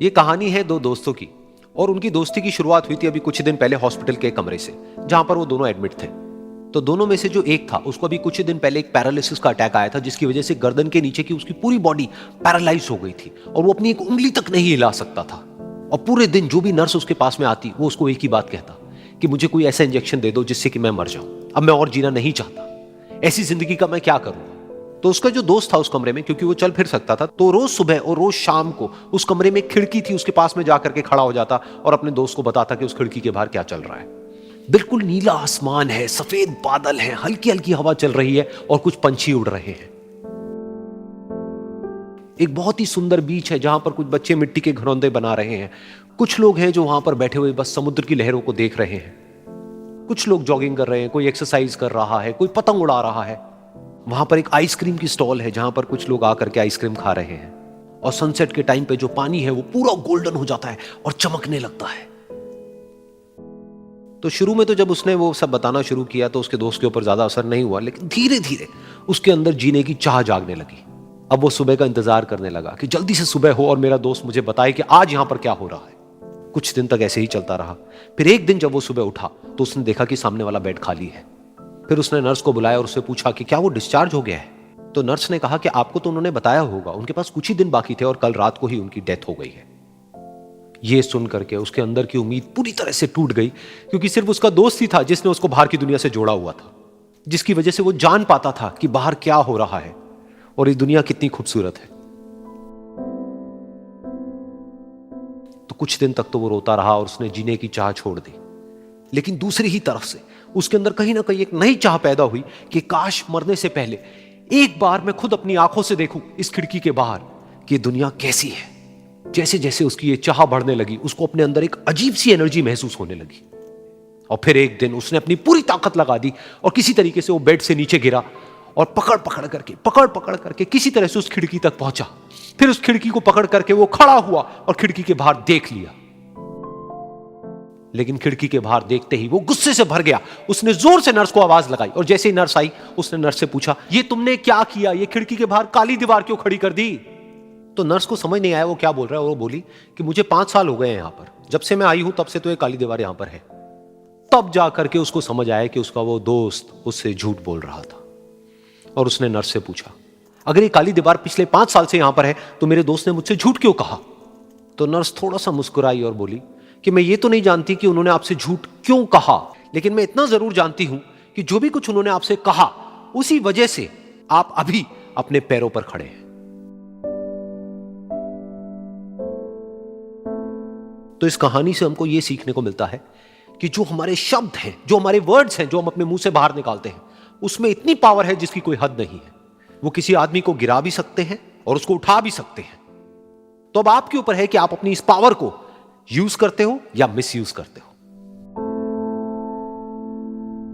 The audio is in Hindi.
ये कहानी है दो दोस्तों की और उनकी दोस्ती की शुरुआत हुई थी अभी कुछ दिन पहले हॉस्पिटल के एक कमरे से, जहां पर वो दोनों एडमिट थे। तो दोनों में से जो एक था उसको अभी कुछ दिन पहले एक पैरालिसिस का अटैक आया था, जिसकी वजह से गर्दन के नीचे की उसकी पूरी बॉडी पैरालाइज हो गई थी और वो अपनी एक उंगली तक नहीं हिला सकता था। और पूरे दिन जो भी नर्स उसके पास में आती वो उसको एक ही बात कहता कि मुझे कोई ऐसा इंजेक्शन दे दो जिससे कि मैं मर जाऊं, अब मैं और जीना नहीं चाहता, ऐसी जिंदगी का मैं क्या करूं। तो उसका जो दोस्त था उस कमरे में, क्योंकि वो चल फिर सकता था, तो रोज सुबह और रोज शाम को उस कमरे में एक खिड़की थी, उसके पास में जाकर के खड़ा हो जाता और अपने दोस्त को बताता कि उस खिड़की के बाहर क्या चल रहा है। बिल्कुल नीला आसमान है, सफेद बादल है, हल्की हल्की हवा चल रही है और कुछ पंछी उड़ रहे हैं। एक बहुत ही सुंदर बीच है जहां पर कुछ बच्चे मिट्टी के घरौंदे बना रहे हैं। कुछ लोग हैं जो वहां पर बैठे हुए बस समुद्र की लहरों को देख रहे हैं। कुछ लोग जॉगिंग कर रहे हैं, कोई एक्सरसाइज कर रहा है, कोई पतंग उड़ा रहा है। वहां पर एक आइसक्रीम की स्टॉल है जहां पर कुछ लोग आकर के आइसक्रीम खा रहे हैं। और सनसेट के टाइम पे जो पानी है वो पूरा गोल्डन हो जाता है और चमकने लगता है। तो शुरू में तो जब उसने वो सब बताना शुरू किया तो उसके दोस्त के ऊपर ज्यादा असर नहीं हुआ, लेकिन धीरे धीरे उसके अंदर जीने की चाह जागने लगी। अब वो सुबह का इंतजार करने लगा कि जल्दी से सुबह हो और मेरा दोस्त मुझे बताए कि आज यहां पर क्या हो रहा है। कुछ दिन तक ऐसे ही चलता रहा। फिर एक दिन जब वो सुबह उठा तो उसने देखा कि सामने वाला बेड खाली है। फिर उसने नर्स को बुलाया और उससे पूछा कि क्या वो डिस्चार्ज हो गया है। तो नर्स ने कहा कि आपको तो उन्होंने बताया होगा, उनके पास कुछ ही दिन बाकी थे और कल रात को ही उनकी डेथ हो गई है। ये सुन करके उसके अंदर की उम्मीद पूरी तरह से टूट गई, क्योंकि सिर्फ उसका दोस्त ही था जिसने उसको बाहर की दुनिया से जोड़ा हुआ था, जिसकी वजह से वो जान पाता था कि बाहर क्या हो रहा है और ये दुनिया कितनी खूबसूरत है। तो कुछ दिन तक तो वो रोता रहा और उसने जीने की चाह छोड़ दी। लेकिन दूसरी ही तरफ से उसके अंदर कहीं ना कहीं एक नई चाह पैदा हुई कि काश मरने से पहले एक बार मैं खुद अपनी आंखों से देखूं इस खिड़की के बाहर कि ये दुनिया कैसी है। जैसे जैसे उसकी ये चाह बढ़ने लगी, उसको अपने अंदर एक अजीब सी एनर्जी महसूस होने लगी। और फिर एक दिन उसने अपनी पूरी ताकत लगा दी और किसी तरीके से वो बेड से नीचे गिरा और पकड़ पकड़ करके किसी तरह से उस खिड़की तक पहुंचा। फिर उस खिड़की को पकड़ करके वो खड़ा हुआ और खिड़की के बाहर देख लिया। लेकिन खिड़की के बाहर देखते ही वो गुस्से से भर गया। उसने जोर से नर्स को आवाज लगाई और जैसे ही नर्स आई उसने नर्स से पूछा, ये तुमने क्या किया, ये खिड़की के बाहर काली दीवार क्यों खड़ी कर दी। तो नर्स को समझ नहीं आया वो क्या बोल रहा है और वो बोली कि मुझे 5 साल हो गए हैं यहां पर, जब से मैं आई हूं तब से तो ये काली दीवार यहां पर है। तब जाकर के उसको समझ आया कि उसका वो दोस्त उससे झूठ बोल रहा था। और उसने नर्स से पूछा, अगर ये काली दीवार पिछले 5 साल से यहां पर है तो मेरे दोस्त ने मुझसे झूठ क्यों कहा। तो नर्स थोड़ा सा मुस्कुराई और बोली कि मैं ये तो नहीं जानती कि उन्होंने आपसे झूठ क्यों कहा, लेकिन मैं इतना जरूर जानती हूं कि जो भी कुछ उन्होंने आपसे कहा उसी वजह से आप अभी अपने पैरों पर खड़े हैं। तो इस कहानी से हमको यह सीखने को मिलता है कि जो हमारे शब्द हैं, जो हमारे वर्ड्स हैं, जो हम अपने मुंह से बाहर निकालते हैं, उसमें इतनी पावर है जिसकी कोई हद नहीं है। वो किसी आदमी को गिरा भी सकते हैं और उसको उठा भी सकते हैं। तो अब आपके ऊपर है कि आप अपनी इस पावर को यूज करते हो या मिस यूज करते हो।